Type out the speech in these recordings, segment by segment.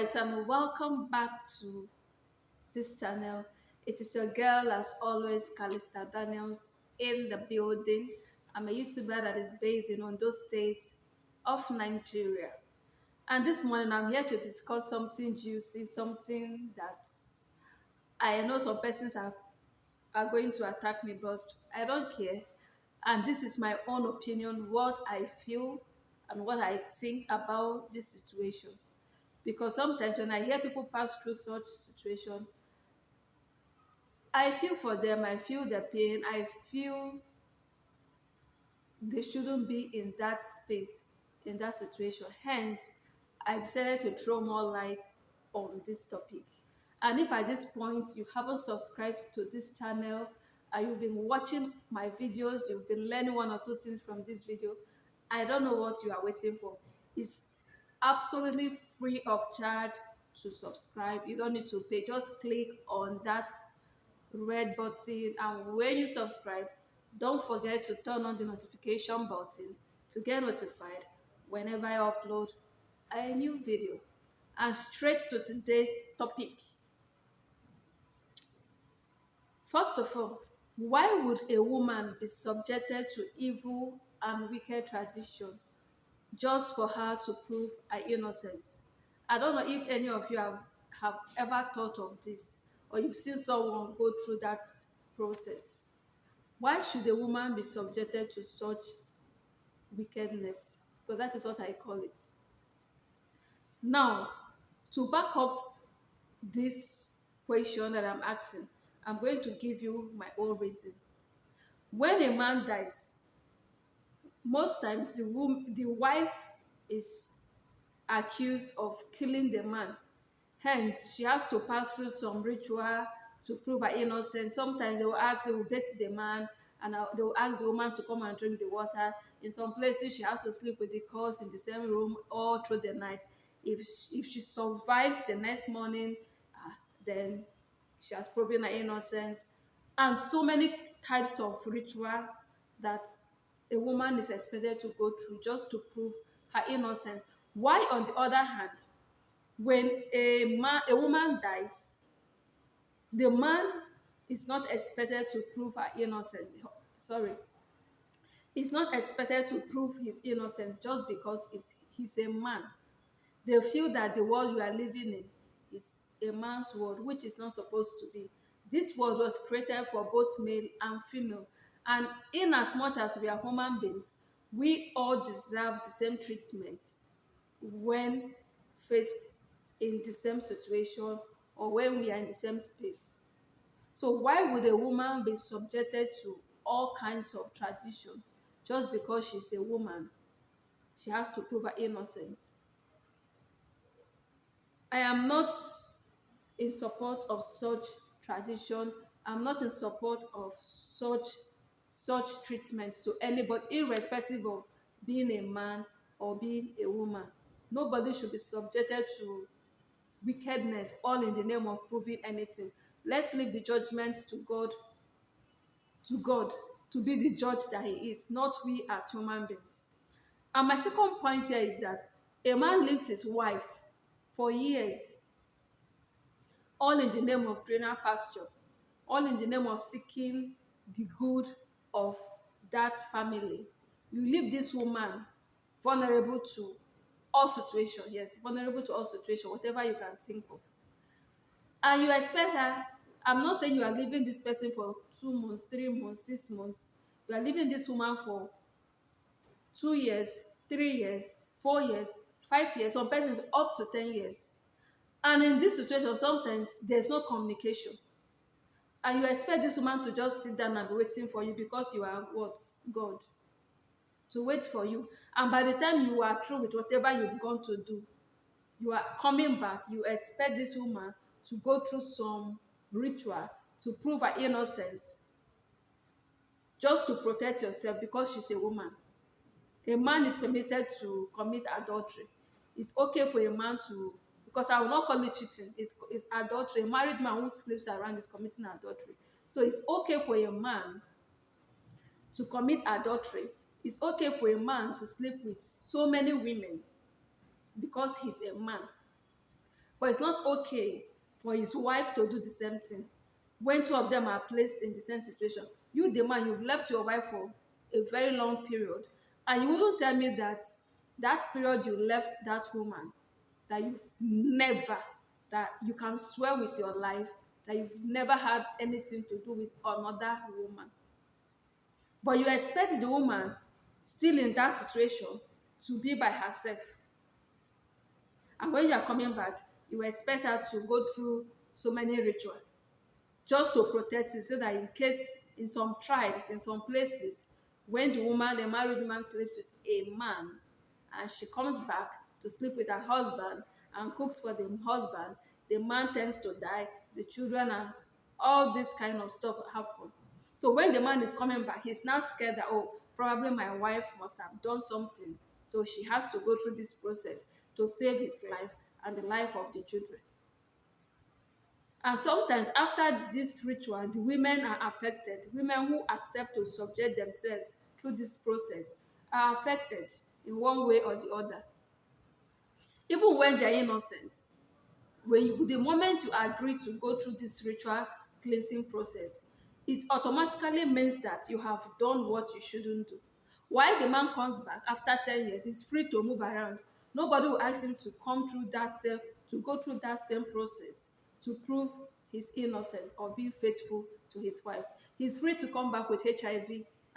guys, and welcome back to this channel. It is your girl, as always, Cally&Daniels in the building. I'm a YouTuber that is based in Ondo State of Nigeria. And this morning, I'm here to discuss something juicy, something that I know some persons are going to attack me, but I don't care. And this is my own opinion, what I feel and what I think about this situation. Because sometimes when I hear people pass through such situation, I feel for them, I feel the pain, I feel they shouldn't be in that space, in that situation. Hence, I decided to throw more light on this topic. And if at this point you haven't subscribed to this channel and you've been watching my videos, you've been learning one or two things from this video, I don't know what you are waiting for. It's absolutely free of charge to subscribe. You don't need to pay. Just click on that red button, and when you subscribe, don't forget to turn on the notification button to get notified whenever I upload a new video. And straight to today's topic. First of all, why would a woman be subjected to evil and wicked tradition just for her to prove her innocence? I don't know if any of you have ever thought of this, or you've seen someone go through that process. Why should a woman be subjected to such wickedness? Because that is what I call it. Now, to back up this question that I'm asking, I'm going to give you my own reason. When a man dies, most times the wife is accused of killing the man. Hence, she has to pass through some ritual to prove her innocence. Sometimes they will beat the man, and they will ask the woman to come and drink the water. In some places, she has to sleep with the corpse in the same room all through the night. If she survives the next morning, then she has proven her innocence. And so many types of ritual that a woman is expected to go through just to prove her innocence. Why, on the other hand, when a woman dies, the man is not expected to prove her innocence. Sorry, he's not expected to prove his innocence just because he's a man. They feel that the world we are living in is a man's world, which is not supposed to be. This world was created for both male and female. And in as much as we are human beings, we all deserve the same treatment when faced in the same situation or when we are in the same space. So why would a woman be subjected to all kinds of tradition just because she's a woman? She has to prove her innocence. I am not in support of such tradition. I'm not in support of such treatment to anybody, irrespective of being a man or being a woman. Nobody should be subjected to wickedness, all in the name of proving anything. Let's leave the judgment to God, to be the judge that He is, not we as human beings. And my second point here is that a man leaves his wife for years, all in the name of greener pasture, all in the name of seeking the good of that family. You leave this woman vulnerable to all situations, yes, vulnerable to all situations, whatever you can think of. And you expect her, I'm not saying you are leaving this person for 2 months, 3 months, 6 months. You are leaving this woman for 2 years, 3 years, 4 years, 5 years, some persons up to 10 years. And in this situation, sometimes there's no communication. And you expect this woman to just sit down and be waiting for you because you are what? God. To wait for you. And by the time you are through with whatever you've gone to do, you are coming back, you expect this woman to go through some ritual to prove her innocence just to protect yourself because she's a woman. A man is permitted to commit adultery. It's okay for a man to, because I will not call it cheating, it's adultery. A married man who sleeps around is committing adultery. So it's okay for a man to commit adultery. It's okay for a man to sleep with so many women because he's a man. But it's not okay for his wife to do the same thing. When two of them are placed in the same situation, you, the man, you've left your wife for a very long period, and you wouldn't tell me that that period you left that woman, that you've never, that you can swear with your life, that you've never had anything to do with another woman. But you expect the woman still in that situation to be by herself. And when you are coming back, you expect her to go through so many rituals just to protect you, so that in case in some tribes, in some places, when the woman, the married woman, sleeps with a man and she comes back to sleep with her husband and cooks for the husband, the man tends to die, the children and all this kind of stuff happen. So when the man is coming back, he's now scared that, oh, probably my wife must have done something. So she has to go through this process to save his life and the life of the children. And sometimes after this ritual, the women are affected. Women who accept to subject themselves through this process are affected in one way or the other. Even when they are innocent, the moment you agree to go through this ritual cleansing process, it automatically means that you have done what you shouldn't do. While the man comes back after 10 years, he's free to move around. Nobody will ask him to come through that same, to go through that same process to prove his innocence or being faithful to his wife. He's free to come back with HIV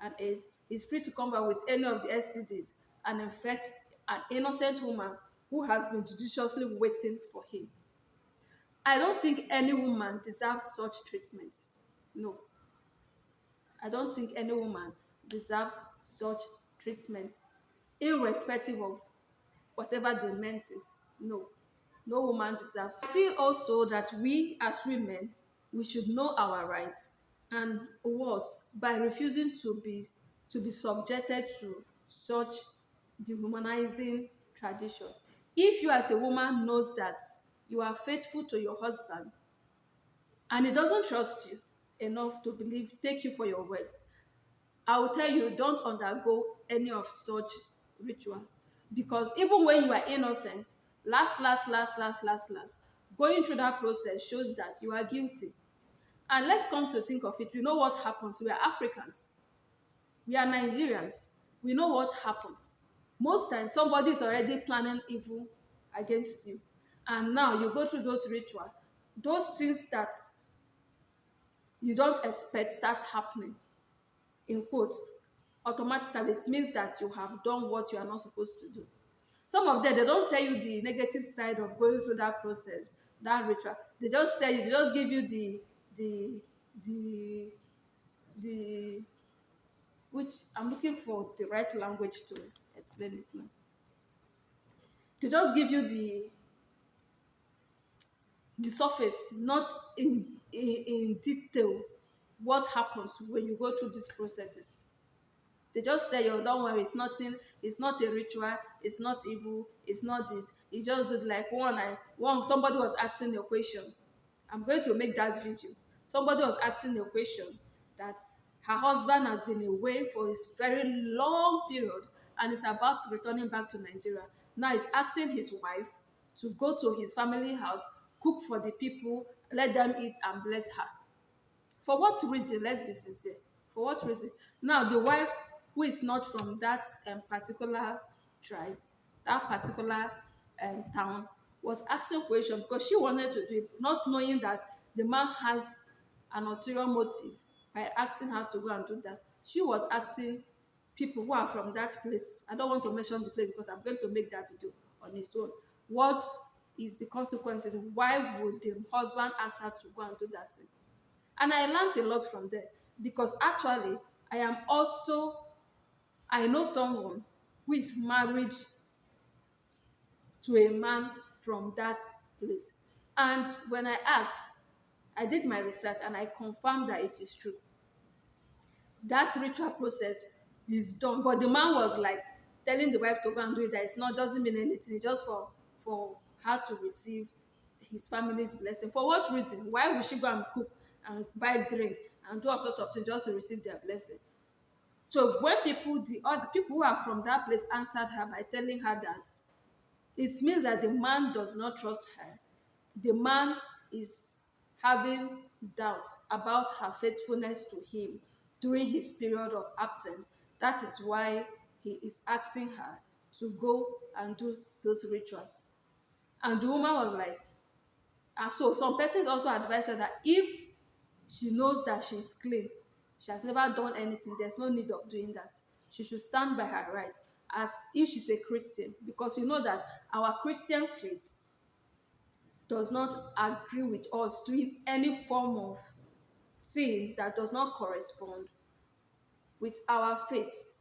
and AIDS. He's free to come back with any of the STDs and infect an innocent woman who has been judiciously waiting for him. I don't think any woman deserves such treatment. No. I don't think any woman deserves such treatment, irrespective of whatever the meant is. No. No woman deserves. I feel also that we as women, we should know our rights and what? By refusing to be subjected to such dehumanizing tradition. If you as a woman knows that you are faithful to your husband and he doesn't trust you enough to believe, take you for your words, I will tell you, don't undergo any of such ritual. Because even when you are innocent, going through that process shows that you are guilty. And let's come to think of it, we know what happens. We are Africans. We are Nigerians. We know what happens. Most times, somebody is already planning evil against you. And now you go through those rituals. Those things that you don't expect start happening, in quotes. Automatically, it means that you have done what you are not supposed to do. Some of them, they don't tell you the negative side of going through that process, that ritual. They just tell you, they just give you the, the, which I'm looking for the right language to explain it now. They just give you the surface, not in detail what happens when you go through these processes. They just tell you, don't worry, it's nothing, it's not a ritual, it's not evil, it's not this. You just do it like somebody was asking a question. I'm going to make that video. Somebody was asking a question that her husband has been away for a very long period and is about to returning back to Nigeria. Now he's asking his wife to go to his family house, cook for the people, let them eat and bless her. For what reason? Let's be sincere. For what reason? Now, the wife, who is not from that particular tribe, that particular town, was asking questions because she wanted to do it, not knowing that the man has an ulterior motive by asking her to go and do that. She was asking people who are from that place. I don't want to mention the place because I'm going to make that video on its own. What is the consequences? Why would the husband ask her to go and do that thing? And I learned a lot from there because actually I know someone who is married to a man from that place. And when I asked, I did my research and I confirmed that it is true. That ritual process is done, but the man was like telling the wife to go and do it, that it's not, doesn't mean anything, just for her to receive his family's blessing. For what reason? Why would she go and cook and buy drink and do all sorts of things just to receive their blessing? So when the other people who are from that place, answered her by telling her that it means that the man does not trust her, the man is having doubts about her faithfulness to him during his period of absence. That is why he is asking her to go and do those rituals. And the woman was like, and so some persons also advise her that if she knows that she's clean, she has never done anything, there's no need of doing that. She should stand by her right as if she's a Christian, because you know that our Christian faith does not agree with us doing any form of sin that does not correspond with our faith.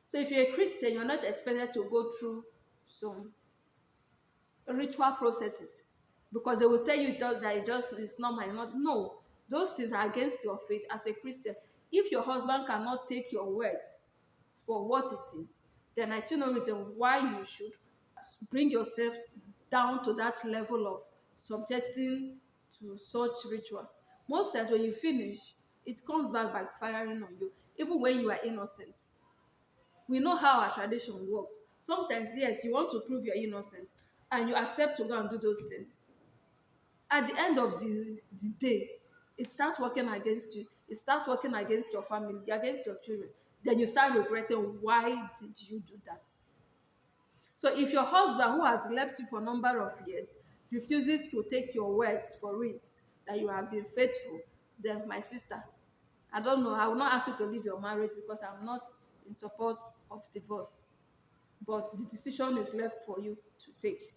So if you're a Christian, you're not expected to go through some ritual processes, because they will tell you that it just is not my not no, those things are against your faith as a Christian. If your husband cannot take your words for what it is, then I see no reason why you should bring yourself down to that level of subjecting to such ritual. Most times when you finish, it comes back backfiring on you, even when you are innocent. We know how our tradition works. Sometimes, yes, you want to prove your innocence and you accept to go and do those things. At the end of the day, it starts working against you. It starts working against your family, against your children. Then you start regretting, why did you do that? So if your husband, who has left you for a number of years, refuses to take your words for it, that you have been faithful, then my sister, I don't know, I will not ask you to leave your marriage, because I'm not in support of divorce. But the decision is left for you to take.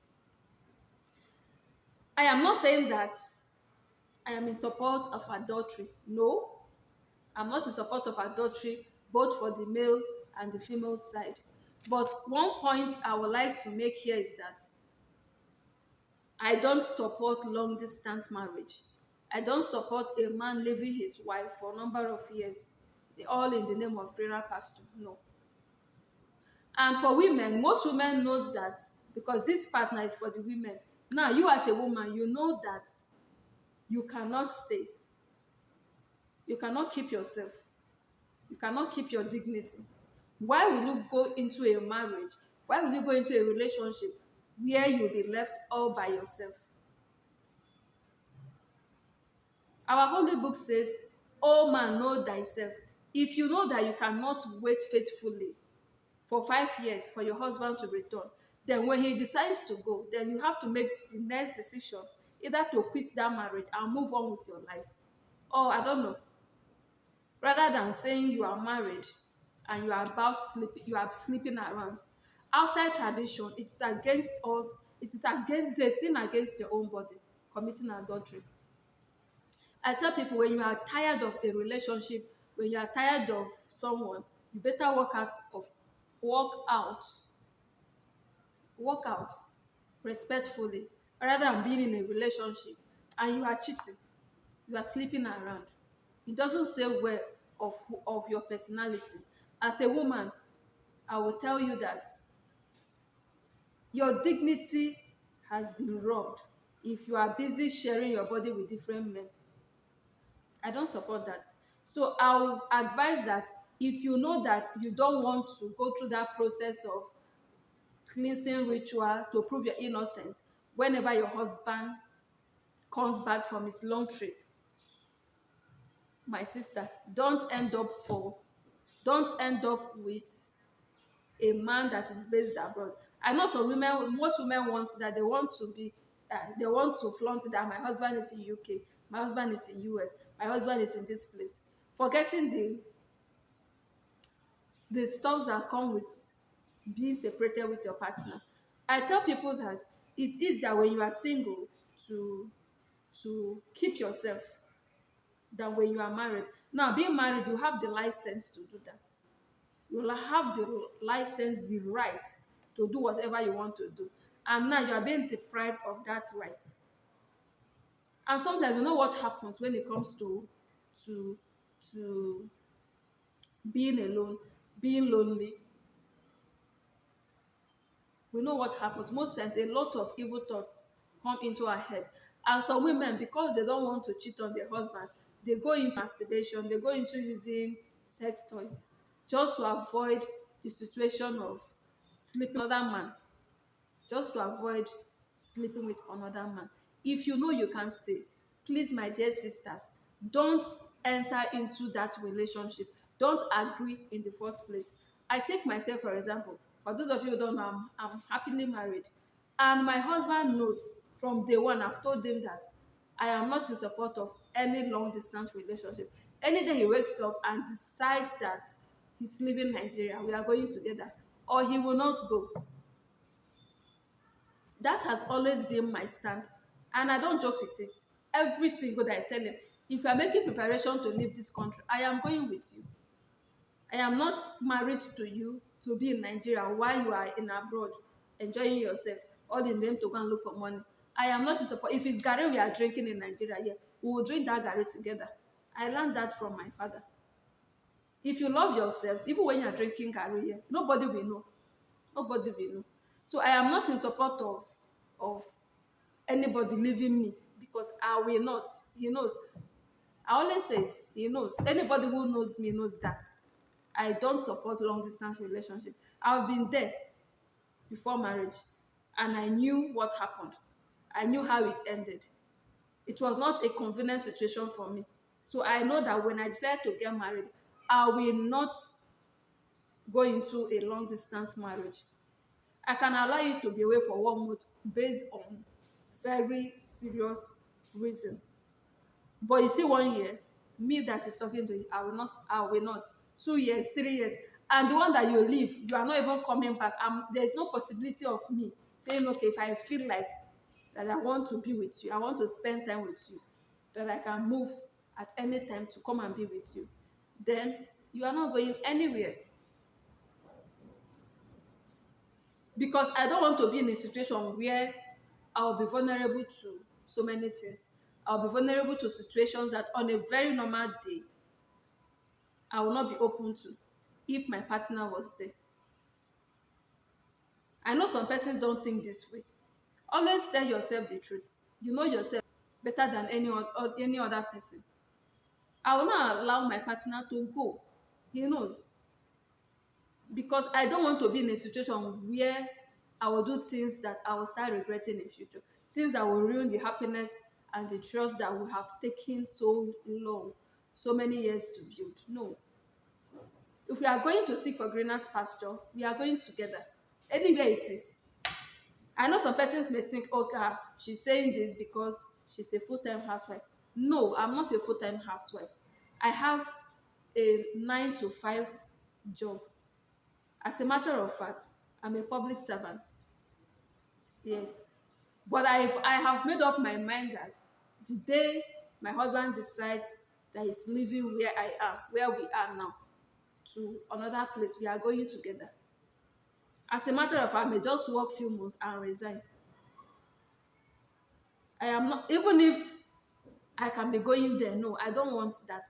I am not saying that I am in support of adultery. No, I'm not in support of adultery, both for the male and the female side. But one point I would like to make here is that I don't support long distance marriage. I don't support a man leaving his wife for a number of years, all in the name of greener pasture. No. And for women, most women knows that, because this partner is for the women. Now, you as a woman, you know that you cannot stay. You cannot keep yourself. You cannot keep your dignity. Why will you go into a marriage? Why will you go into a relationship where you'll be left all by yourself? Our holy book says, "Oh man, know thyself." If you know that you cannot wait faithfully for 5 years for your husband to return, then when he decides to go, then you have to make the next decision, either to quit that marriage and move on with your life, or I don't know, rather than saying you are married and you are about sleeping, you are sleeping around. Outside tradition, it's against us, it's a sin against your own body, committing adultery. I tell people, when you are tired of a relationship, when you are tired of someone, you better walk out, walk out respectfully, rather than being in a relationship and you are cheating, you are sleeping around. It doesn't say well of your personality. As a woman, I will tell you that your dignity has been robbed if you are busy sharing your body with different men. I don't support that. So I'll advise that if you know that you don't want to go through that process of cleansing ritual to prove your innocence, whenever your husband comes back from his long trip, my sister, don't end up with a man that is based abroad. I know some women, most women want that, they want to flaunt that my husband is in UK, my husband is in US, my husband is in this place, forgetting the stuff that come with being separated with your partner. I tell people that it's easier when you are single to keep yourself than when you are married. Now, being married, you have the license to do that. You'll have the license, the right to do whatever you want to do. And now you are being deprived of that right. And sometimes you know what happens when it comes to to being alone, being lonely. We know what happens. Most times, a lot of evil thoughts come into our head. And some women, because they don't want to cheat on their husband, they go into masturbation, they go into using sex toys just to avoid the situation of sleeping with another man, just to avoid sleeping with another man. If you know you can stay, please, my dear sisters, don't enter into that relationship. Don't agree in the first place. I take myself for example. For those of you who don't know, I'm happily married. And my husband knows from day one, I've told him that I am not in support of any long distance relationship. Any day he wakes up and decides that he's leaving Nigeria, we are going together, or he will not go. That has always been my stand. And I don't joke with it. Every single day I tell him, if you are making preparation to leave this country, I am going with you. I am not married to you to be in Nigeria while you are in abroad, enjoying yourself, all in them to go and look for money. I am not in support. If it's Gary we are drinking in Nigeria, yeah, we will drink that Gary together. I learned that from my father. If you love yourselves, even when you are drinking Gary, yeah, nobody will know. Nobody will know. So I am not in support of anybody leaving me because I will not. He knows. I always say it. He knows. Anybody who knows me knows that I don't support long distance relationship. I've been there before marriage, and I knew what happened. I knew how it ended. It was not a convenient situation for me. So I know that when I decide to get married, I will not go into a long distance marriage. I can allow you to be away for 1 month based on very serious reason. But you see, 1 year, me that is talking to you, I will not, I will not. 2 years, 3 years. And the one that you leave, you are not even coming back. There is no possibility of me saying, okay, if I feel like that I want to be with you, I want to spend time with you, that I can move at any time to come and be with you, then you are not going anywhere. Because I don't want to be in a situation where I'll be vulnerable to so many things. I'll be vulnerable to situations that on a very normal day, I will not be open to if my partner was there. I know some persons don't think this way. Always tell yourself the truth. You know yourself better than any other person. I will not allow my partner to go. He knows. Because I don't want to be in a situation where I will do things that I will start regretting in the future. Things that will ruin the happiness and the trust that we have taken so long, so many years to build. No. If we are going to seek for greener pasture, we are going together. Anywhere it is. I know some persons may think, okay, she's saying this because she's a full-time housewife. No, I'm not a full-time housewife. I have a 9 to 5 job. As a matter of fact, I'm a public servant. Yes. But I have made up my mind that the day my husband decides that he's leaving where I am, where we are now, to another place, we are going together. As a matter of fact, I may just work few months and resign. I am not, even if I can be going there, no, I don't want that.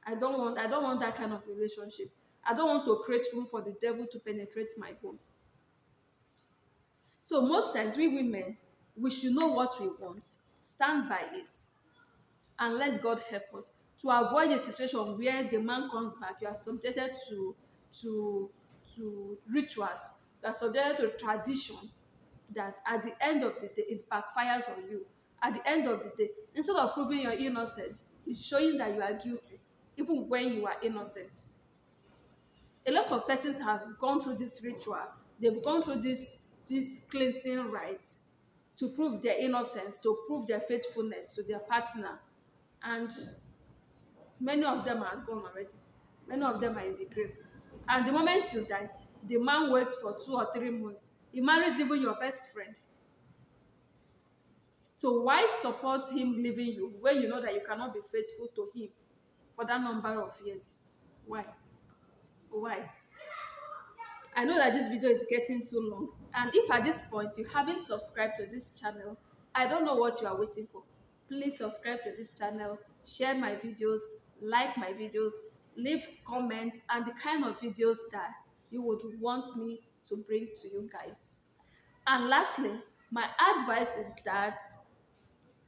I don't want that kind of relationship. I don't want to create room for the devil to penetrate my home. So most times we women, we should know what we want, stand by it, and let God help us to avoid a situation where the man comes back. You are subjected to rituals. You are subjected to traditions that at the end of the day it backfires on you. At the end of the day, instead of proving you're innocent, it's showing that you are guilty, even when you are innocent. A lot of persons have gone through this ritual. They've gone through this cleansing rites to prove their innocence, to prove their faithfulness to their partner. And many of them are gone already. Many of them are in the grave. And the moment you die, the man waits for 2 or 3 months. He marries even your best friend. So why support him leaving you when you know that you cannot be faithful to him for that number of years? Why? Why? I know that this video is getting too long, and if at this point you haven't subscribed to this channel, I don't know what you are waiting for. Please subscribe to this channel, share my videos, like my videos, leave comments and the kind of videos that you would want me to bring to you guys. And lastly, my advice is that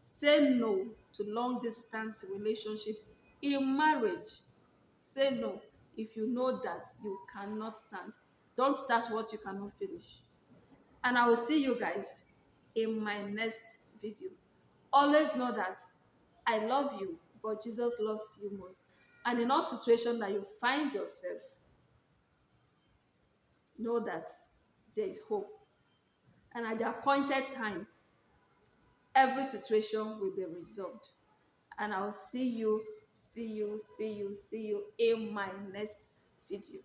say no to long distance relationship in marriage. Say no if you know that you cannot stand. Don't start what you cannot finish. And I will see you guys in my next video. Always know that I love you, but Jesus loves you most. And in all situations that you find yourself, know that there is hope. And at the appointed time, every situation will be resolved. And I'll see you in my next video.